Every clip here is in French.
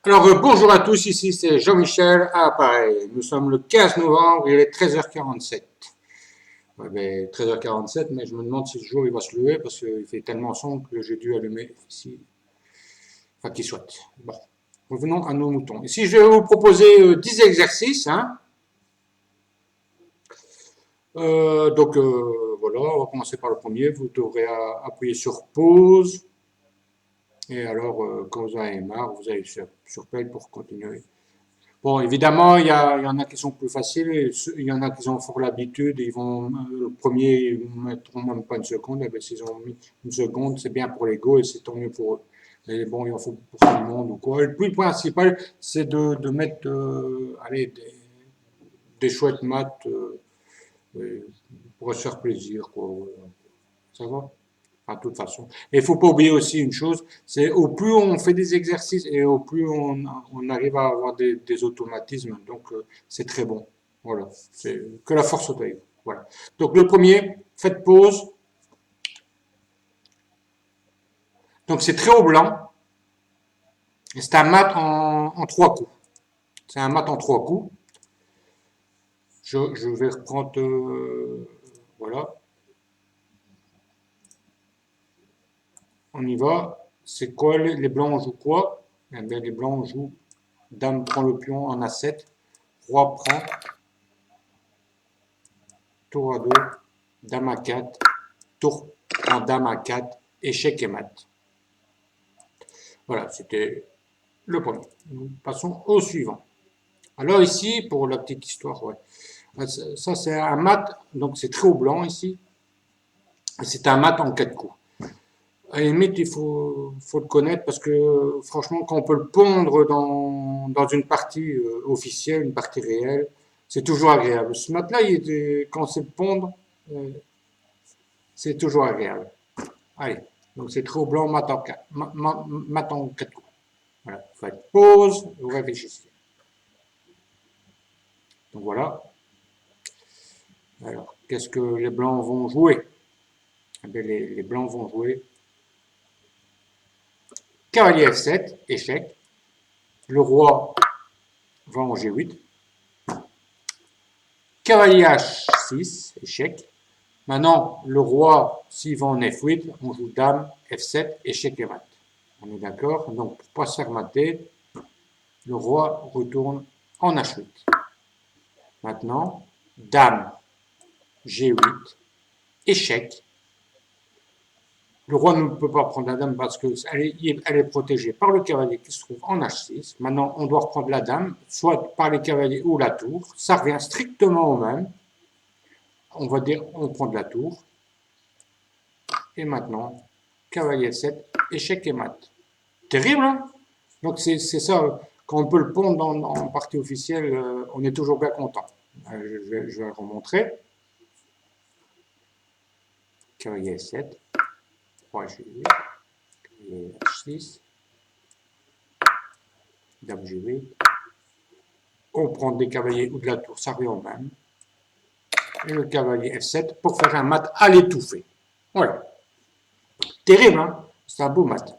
Alors, bonjour à tous, ici c'est Jean-Michel à l'appareil. Nous sommes le 15 novembre, il est 13h47. Ouais, ben, 13h47, mais je me demande si le jour il va se lever parce qu'il fait tellement sombre que j'ai dû allumer ici. Enfin, qu'il soit. Bon, revenons à nos moutons. Ici, je vais vous proposer 10 exercices. Hein. Voilà, on va commencer par le premier. Vous devrez appuyer sur pause. Et alors, quand vous en avez marre, vous allez sur play pour continuer. Bon, évidemment, il y en a qui sont plus faciles, il y en a qui ont fort l'habitude, ils vont, le premier, ils ne mettront même pas une seconde, et bien, s'ils ont mis une seconde, c'est bien pour l'ego et c'est tant mieux pour eux. Mais bon, il en faut pour tout le monde ou quoi. Et puis, le principal, c'est de mettre, allez, des chouettes maths, pour se faire plaisir, quoi. Voilà. Ça va? Enfin, de toute façon. Et il ne faut pas oublier aussi une chose, c'est au plus on fait des exercices et au plus on arrive à avoir des automatismes, donc c'est très bon. Voilà, c'est que la force au taille. Voilà. Donc le premier, faites pause. Donc c'est très haut blanc. Et c'est un mat en trois coups. C'est un mat en trois coups. Je vais reprendre, voilà, on y va. C'est quoi les blancs jouent quoi? Eh bien, les blancs jouent dame prend le pion en A7, roi prend, tour à 2, dame à 4, tour en dame à 4, échec et mat. Voilà, c'était le premier. Nous passons au suivant. Alors ici, pour la petite histoire, ouais. Ça c'est un mat, donc c'est très haut blanc ici. C'est un mat en 4 coups. À la limite, faut le connaître parce que franchement, quand on peut le pondre dans une partie officielle, une partie réelle, c'est toujours agréable. Ce mat-là, quand c'est le pondre, euh, c'est toujours agréable. Allez, donc c'est trop blanc, mat en 4, mat en 4 coups. Voilà, vous faites pause, vous réfléchissez. Donc voilà. Alors, qu'est-ce que les blancs vont jouer? Eh bien, les blancs vont jouer cavalier F7, échec. Le roi va en G8. Cavalier H6, échec. Maintenant, le roi, s'il va en F8, on joue dame, F7, échec et mat. On est d'accord? Donc, pour ne pas se faire mater, le roi retourne en H8. Maintenant, dame, G8, échec. Le roi ne peut pas prendre la dame parce qu'elle est protégée par le cavalier qui se trouve en H6. Maintenant, on doit reprendre la dame, soit par les cavaliers ou la tour. Ça revient strictement au même. On va dire, on prend de la tour. Et maintenant, cavalier 7, échec et mat. Terrible, hein? Donc c'est ça, quand on peut le pondre en partie officielle, on est toujours bien content. Je vais le remontrer. Cavalier 7, roi G8, cavalier H6, dame G8. On prend des cavaliers ou de la tour, ça revient au même. Et le cavalier F7 pour faire un mat à l'étouffée. Voilà. Terrible, hein? C'est un beau mat.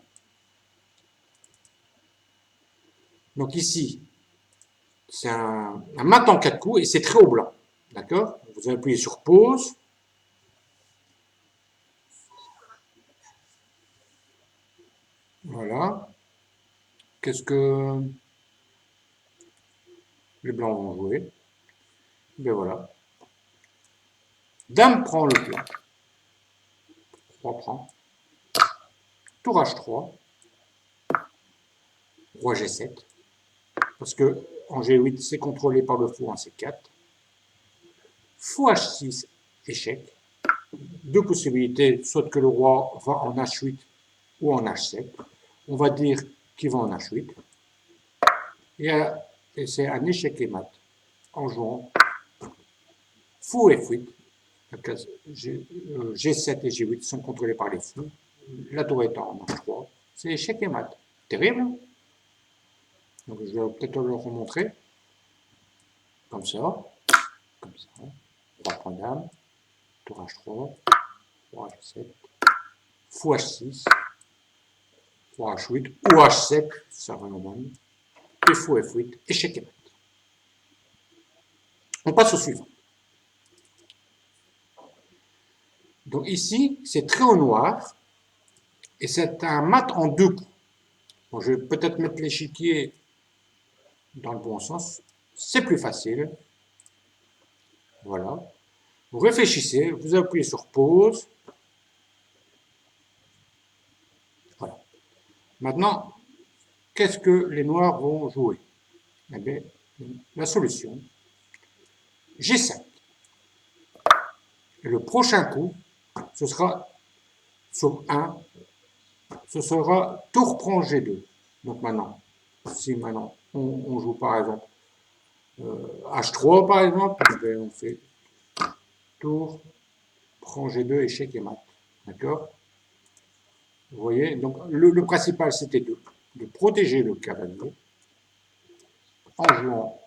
Donc ici, c'est un mat en 4 coups et c'est très haut blanc. D'accord? Vous appuyez sur pause. Voilà. Qu'est-ce que les blancs vont jouer? Ben voilà. Dame prend le pion. Roi prend. Tour H3. Roi G7. Parce que en G8, c'est contrôlé par le fou en C4. Fou H6, échec. Deux possibilités, soit que le roi va en H8 ou en H7. On va dire qu'il va en H8. Et c'est un échec et mat en jouant fou F8. G7 et G8 sont contrôlés par les fous. La tour est en H3. C'est échec et mat. Terrible. Donc je vais peut-être le remontrer. Comme ça. Comme ça. Roi prend dame. Tour H3. Roi H7. Fou H6. Roi H8 ou H7. Ça va normalement. et fou F8, échec et mat. On passe au suivant. Donc ici, c'est très au noir, et c'est un mat en deux coups. Bon, je vais peut-être mettre l'échiquier dans le bon sens, c'est plus facile. Voilà. Vous réfléchissez, vous appuyez sur pause. Voilà. Maintenant, qu'est-ce que les noirs vont jouer? Eh bien, la solution, G5. Et le prochain coup, ce sera sur 1, ce sera tour prend G2. Donc maintenant, si maintenant on joue par exemple H3 par exemple, on fait tour prend G2, échec et mat. D'accord? Vous voyez? Donc le principal c'était de protéger le cavalier en jouant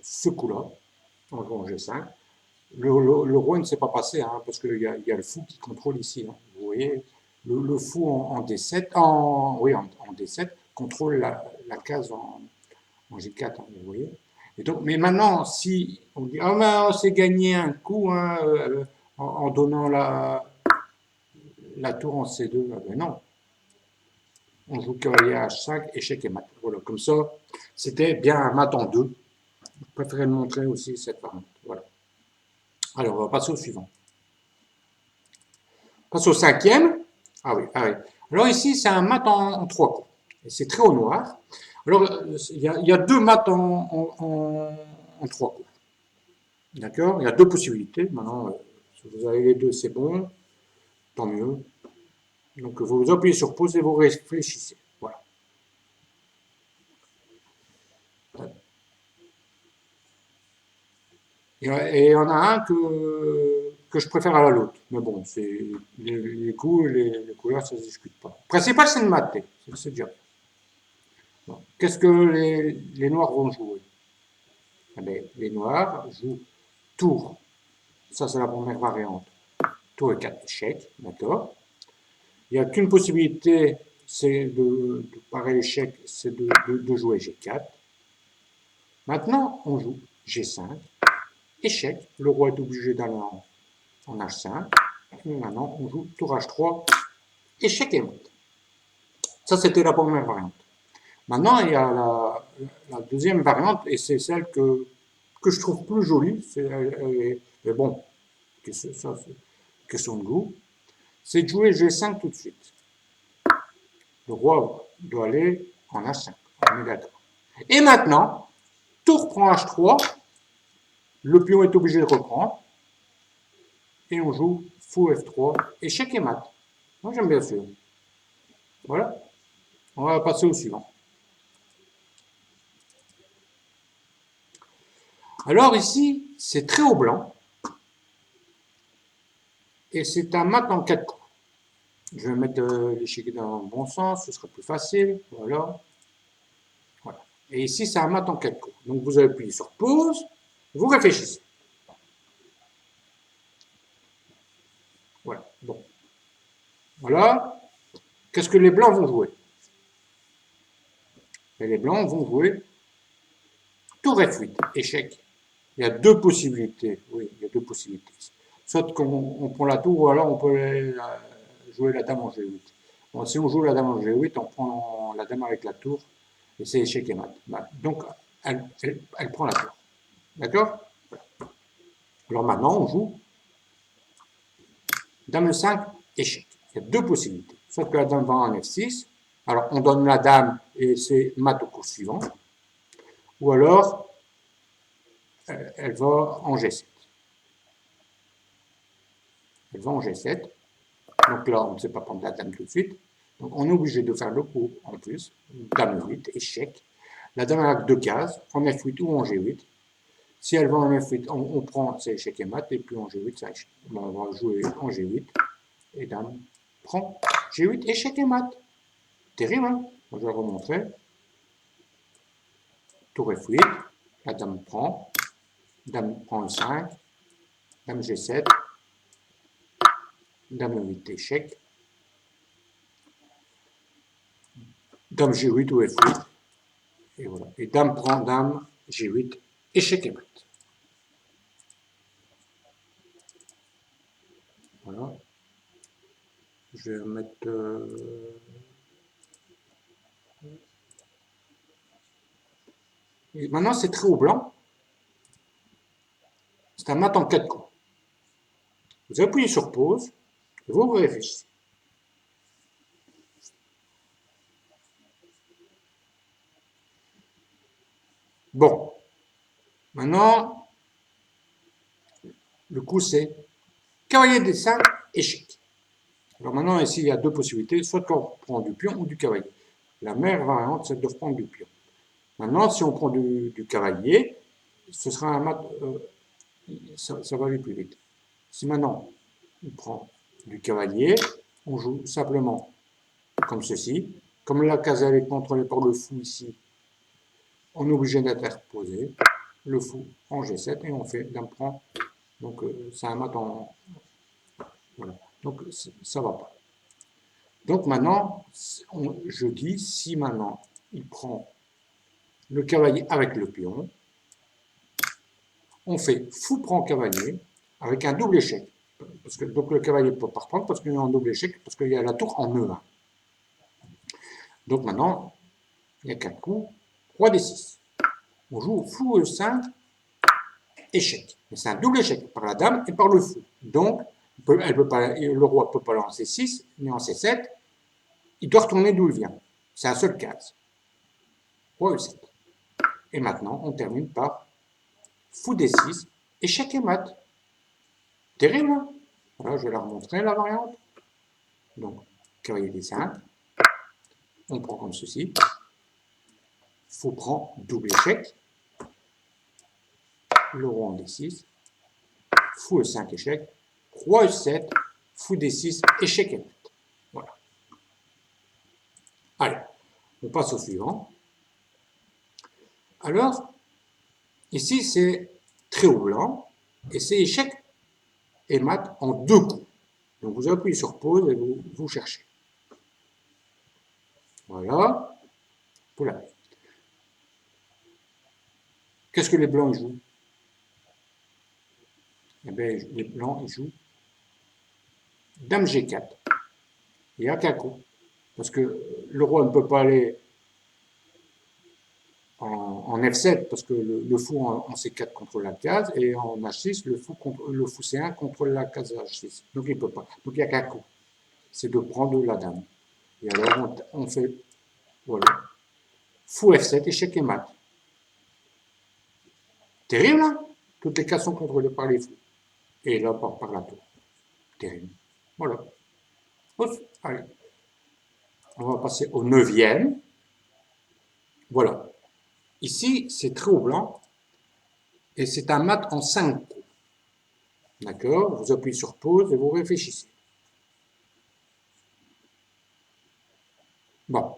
ce coup-là, en jouant G5. Le roi ne s'est pas passé, hein, parce qu'il y a le fou qui contrôle ici. Hein. Vous voyez, le fou en D7, oui, en D7, contrôle la case en G4, hein, vous voyez. Et donc, mais maintenant, si on dit, ah ben, on s'est gagné un coup hein, en donnant la tour en C2, ah ben non. On joue cavalier H5, échec et mat. Voilà, comme ça, c'était bien un mat en deux. Je préférais le montrer aussi, cette variante. Voilà. Alors, on va passer au suivant. On passe au cinquième. Ah oui, ah oui. Alors ici, c'est un mat en trois coups. C'est très au noir. Alors, il y a deux mats en trois coups. D'accord? Il y a deux possibilités. Maintenant, si vous avez les deux, c'est bon. Tant mieux. Donc, vous appuyez sur pause et vous réfléchissez. Voilà. Et il y en a un que je préfère à l'autre. Mais bon, c'est les coups et les couleurs, ça ne se discute pas. Le principal, c'est de mater. C'est déjà. Bon. Qu'est-ce que les noirs vont jouer? Eh bien, les noirs jouent tour. Ça, c'est la première variante. Tour et 4 échecs, d'accord. Il n'y a qu'une possibilité, c'est de pareil échec, c'est de jouer G4. Maintenant, on joue G5, échec. Le roi est obligé d'aller en H5. Et maintenant, on joue tour H3, échec et mat. Ça, c'était la première variante. Maintenant, il y a la deuxième variante, et c'est celle que je trouve plus jolie. Mais bon, ça, c'est question de goût. C'est de jouer G5 tout de suite. Le roi doit aller en H5. On est d'accord. Et maintenant, tour prend H3. Le pion est obligé de reprendre. Et on joue fou F3, échec et mat. Moi, j'aime bien sûr. Voilà. On va passer au suivant. Alors ici, c'est très haut blanc. Et c'est un mat en 4 coups. Je vais mettre l'échiquier dans le bon sens, ce sera plus facile. Voilà. Voilà. Et ici, c'est un mat en 4 coups. Donc vous appuyez sur pause, vous réfléchissez. Voilà. Bon. Voilà. Qu'est-ce que les blancs vont jouer? Et les blancs vont jouer tour F8, échec. Il y a deux possibilités. Oui, il y a deux possibilités. Soit qu'on prend la tour, ou alors on peut jouer la dame en G8. Bon, si on joue la dame en G8, on prend la dame avec la tour, et c'est échec et mat. Donc, elle prend la tour. D'accord? Alors maintenant, on joue dame 5, échec. Il y a deux possibilités. Soit que la dame va en F6, alors on donne la dame et c'est mat au cours suivant, ou alors elle va en G7. Elle va en G7. Donc là, on ne sait pas prendre la dame tout de suite. Donc on est obligé de faire le coup en plus. Dame 8, échec. La dame a deux cases, en F8 ou en G8. Si elle va en F8, on prend, c'est échec et mat, et puis en G8, c'est échec. Bon, on va jouer en G8, et dame prend G8, échec et mat. Terrible, hein? Je vais remontrer. Tour F8, la dame prend E5, dame G7, dame 8, échec, dame G8 ou F8, Et voilà. Et dame prend dame, G8, échec et mat. Voilà. Je vais mettre... Et maintenant, c'est très au blanc. C'est un mat en 4 coups. Vous appuyez sur pause, et vous réfléchissez. Bon. Maintenant, le coup c'est cavalier des 5, échec. Alors maintenant, ici, il y a deux possibilités, soit qu'on prend du pion ou du cavalier. La meilleure variante, c'est de reprendre du pion. Maintenant, si on prend du cavalier, ce sera un mat, ça va aller plus vite. Si maintenant, on prend du cavalier, on joue simplement comme ceci. Comme la case est contrôlée par le fou ici, on est obligé d'interposer le fou en G7 et on fait dame prend. Donc, c'est un mat en... Voilà. Donc, ça va pas. Donc maintenant, je dis, si maintenant il prend le cavalier avec le pion, on fait fou prend cavalier avec un double échec. Parce que, donc le cavalier ne peut pas reprendre parce qu'il y a un double échec, parce qu'il y a la tour en E1. Donc maintenant, il y a 4 coups, roi D6. On joue fou E5, échec. Mais c'est un double échec par la dame et par le fou. Donc, le roi ne peut pas lancer 6, mais en C7, il doit retourner d'où il vient. C'est un seul case. Roi E7. Et maintenant, on termine par fou D6, échec et mat. Terrible, hein? Voilà, je vais la remontrer, la variante. Donc, cavalier D5. On prend comme ceci. Fou prend double échec. Le roi en D6. Fou E5, échec. Roi E7. Fou D6, échec et mat. Voilà. Allez, on passe au suivant. Alors, ici, c'est très haut blanc. Et c'est échec et mat en 2 coups. Donc, vous appuyez sur pause et vous cherchez. Voilà. Pour la Qu'est-ce que les blancs jouent? Eh bien, les blancs ils jouent dame G4. Il n'y a qu'un coup. Parce que le roi ne peut pas aller en F7 parce que le fou en C4 contrôle la case et en H6, le fou C1 contrôle la case H6. Donc il ne peut pas. Donc il n'y a qu'un coup. C'est de prendre la dame. Et alors on fait, voilà, fou F7, échec et mat. Terrible, hein? Toutes les cases sont contrôlées par les fous. Et là, par la tour. Terrible. Voilà. Allez. On va passer au 9e. Voilà. Ici, c'est très haut blanc. Et c'est un mat en 5 coups. D'accord? Vous appuyez sur pause et vous réfléchissez. Bon.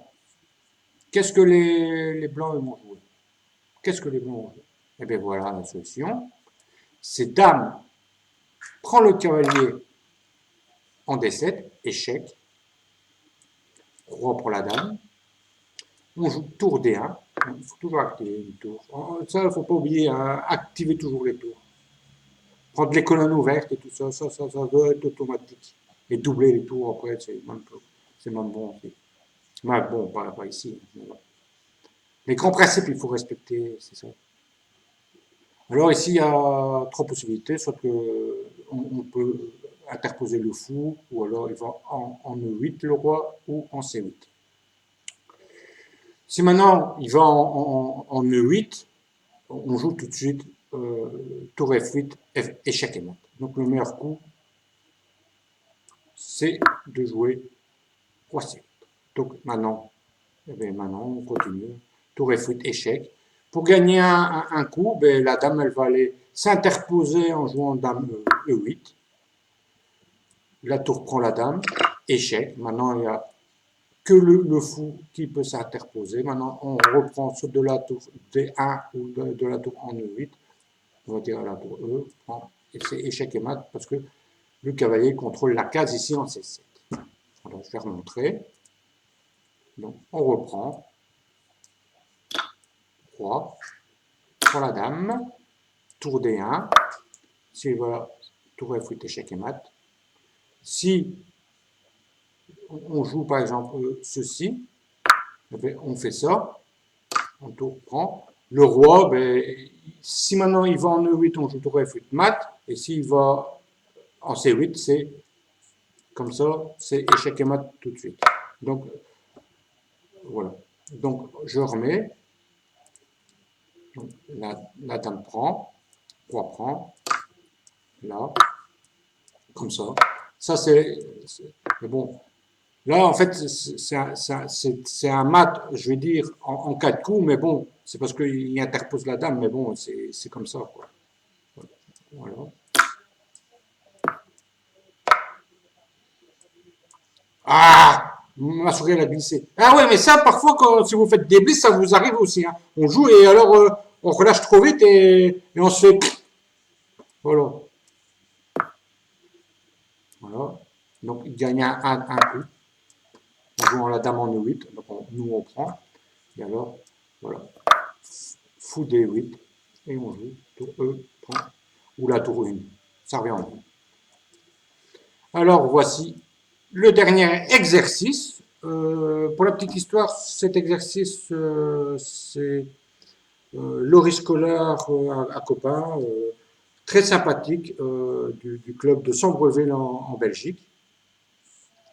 Qu'est-ce que les blancs vont jouer? Qu'est-ce que les blancs vont jouer? Eh bien voilà la solution. C'est dame prend le cavalier en D7, échec. Roi pour la dame. On joue tour D1. Il faut toujours activer une tour. Ça, il ne faut pas oublier, hein, activer toujours les tours. Prendre les colonnes ouvertes et tout ça, ça doit être automatique. Et doubler les tours après, c'est même bon aussi. Ouais, bon, pas ici. Les grands principes, il faut respecter, c'est ça. Alors ici, il y a 3 possibilités. Soit que on peut interposer le fou, ou alors il va en E8 le roi, ou en C8. Si maintenant il va en E8, on joue tout de suite tour F8, échec et mat. Donc le meilleur coup, c'est de jouer roi C8. Donc maintenant, on continue. Tour F8, échec. Pour gagner un coup, la dame elle va aller s'interposer en jouant dame E8. La tour prend la dame, échec. Maintenant il n'y a que le fou qui peut s'interposer. Maintenant on reprend soit de la tour D1 ou de la tour en E8. On va dire la tour E, et c'est échec et mat parce que le cavalier contrôle la case ici en C7. Alors je vais remontrer. Donc on reprend. roi, pour la dame, tour D1, s'il va tour F8, échec et mat. Si on joue par exemple ceci, on fait ça, on tour prend. Le roi, ben, si maintenant il va en E8, on joue tour F8 mat, et s'il va en C8, c'est comme ça, c'est échec et mat tout de suite. Donc, voilà. Donc, je remets. Donc, la dame prend, roi prend, là, comme ça. Ça, mais bon, là, en fait, c'est un mat, je vais dire, en 4 coups, mais bon, c'est parce qu'il interpose la dame, mais bon, c'est comme ça, quoi. Voilà. Ah! Ma souris, elle a glissé. Ah ouais, mais ça, parfois, si vous faites des blisses, ça vous arrive aussi. Hein. On joue et alors, on relâche trop vite et on se fait... Voilà. Voilà. Donc, il gagne un coup. En jouant la dame en E8. Donc, nous, on prend. Et alors, voilà. Fou D8. Et on joue tour E, prend. Ou la tour 1. Ça revient en coup. Alors, voici le dernier exercice. Pour la petite histoire, cet exercice, c'est Laurie Scolaire à Copain, très sympathique, du club de Sambreville en Belgique,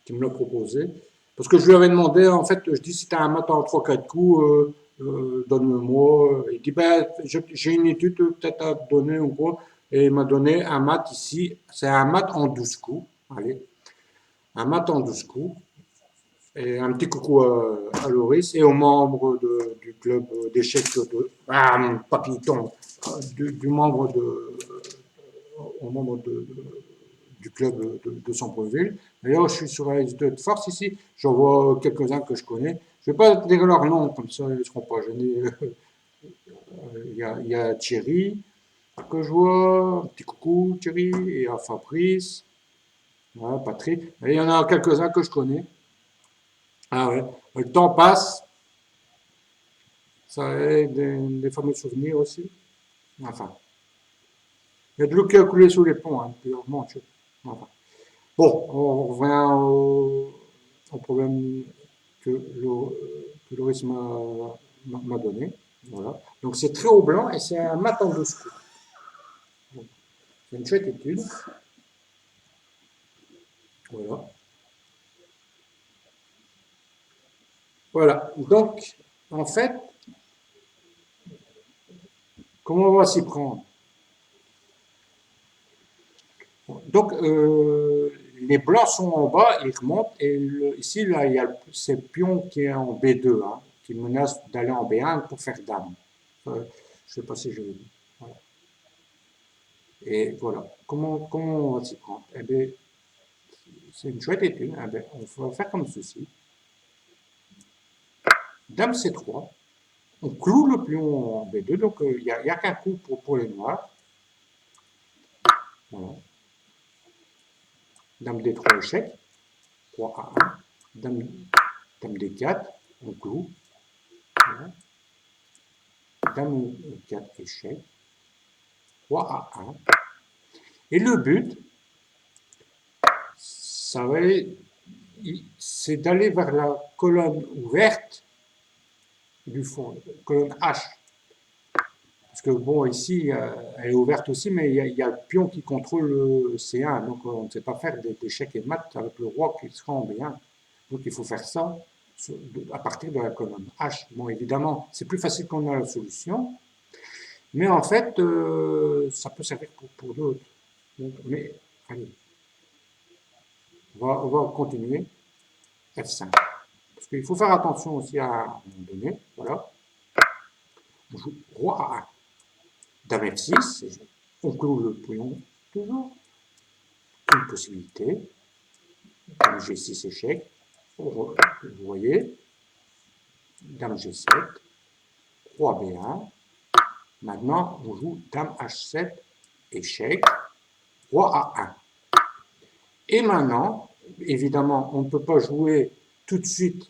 qui me l'a proposé. Parce que je lui avais demandé, en fait, je dis si tu as un mat en 3-4 coups, donne-le-moi. Il dit, ben, j'ai une étude peut-être à te donner ou quoi. Et il m'a donné un mat ici, c'est un mat en 12 coups. Allez, un mat en 12 coups. Et un petit coucou à Loris et aux membres du club d'échecs Papillon, du membre aux membres du club de Sambreville. D'ailleurs, je suis sur la liste de force ici. J'en vois quelques-uns que je connais. Je ne vais pas dire leur nom, comme ça ils ne seront pas gênés. Il y a Thierry que je vois. Un petit coucou Thierry. Et il y a Fabrice. Voilà, Patrick. Et il y en a quelques-uns que je connais. Ah ouais. Le temps passe. Ça a des fameux souvenirs aussi. Enfin. Il y a de l'eau qui a coulé sous les ponts, hein, puis on mange. Enfin. Bon, on revient au problème que Loris m'a donné. Voilà. Donc c'est très haut blanc et c'est un mat en 12 coups. C'est une chouette étude. Voilà. Voilà. Donc, en fait, comment on va s'y prendre? Donc, les blancs sont en bas, ils remontent, et ici, là, il y a ce pion qui est en B2, hein, qui menace d'aller en B1 pour faire dame. Je ne sais pas si je l'ai dit. Voilà. Et voilà. Comment on va s'y prendre? Eh bien, c'est une chouette étude. Eh bien, on va faire comme ceci. Dame C3. On cloue le pion en B2, donc il n'y a qu'un coup pour les noirs. Voilà. Dame D3 échec. Roi A1. Dame D4. On cloue. Voilà. Dame 4 échec, roi A1. Et le but, c'est d'aller vers la colonne ouverte du fond, colonne H. Parce que bon, ici, elle est ouverte aussi, mais il y a le pion qui contrôle le C1, donc on ne sait pas faire d'échecs et de maths avec le roi qui sera en B1. Donc il faut faire ça à partir de la colonne H. Bon, évidemment, c'est plus facile qu'on a la solution, mais en fait, ça peut servir pour d'autres. Mais, allez, on va continuer. F5. Parce qu'il faut faire attention aussi à un moment donné. Voilà. On joue roi A1. Dame F6. On cloue le pion. Toujours. Une possibilité. Dame G6 échec. Vous voyez. Dame G7. Roi B1. Maintenant, on joue Dame H7 échec. Roi A1. Et maintenant, évidemment, on ne peut pas jouer tout de suite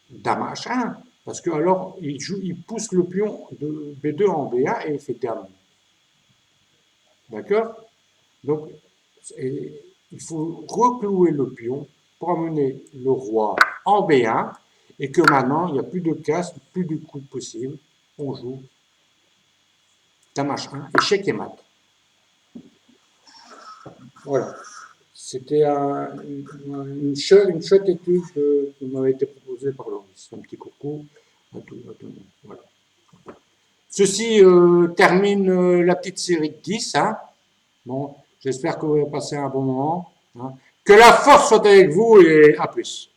Dame H1, Parce que alors, il pousse le pion de B2 en B1 et il fait dame. D'accord? Donc, il faut reclouer le pion pour amener le roi en B1 et que maintenant, il n'y a plus de casse, plus de coups possible. On joue dame H1, échec et mat. Voilà. C'était une chouette étude qui m'avait été proposée par Loris. Un petit coucou à tout le monde. Voilà. Ceci termine la petite série de 10. Hein. Bon, j'espère que vous avez passé un bon moment. Hein. Que la force soit avec vous et à plus.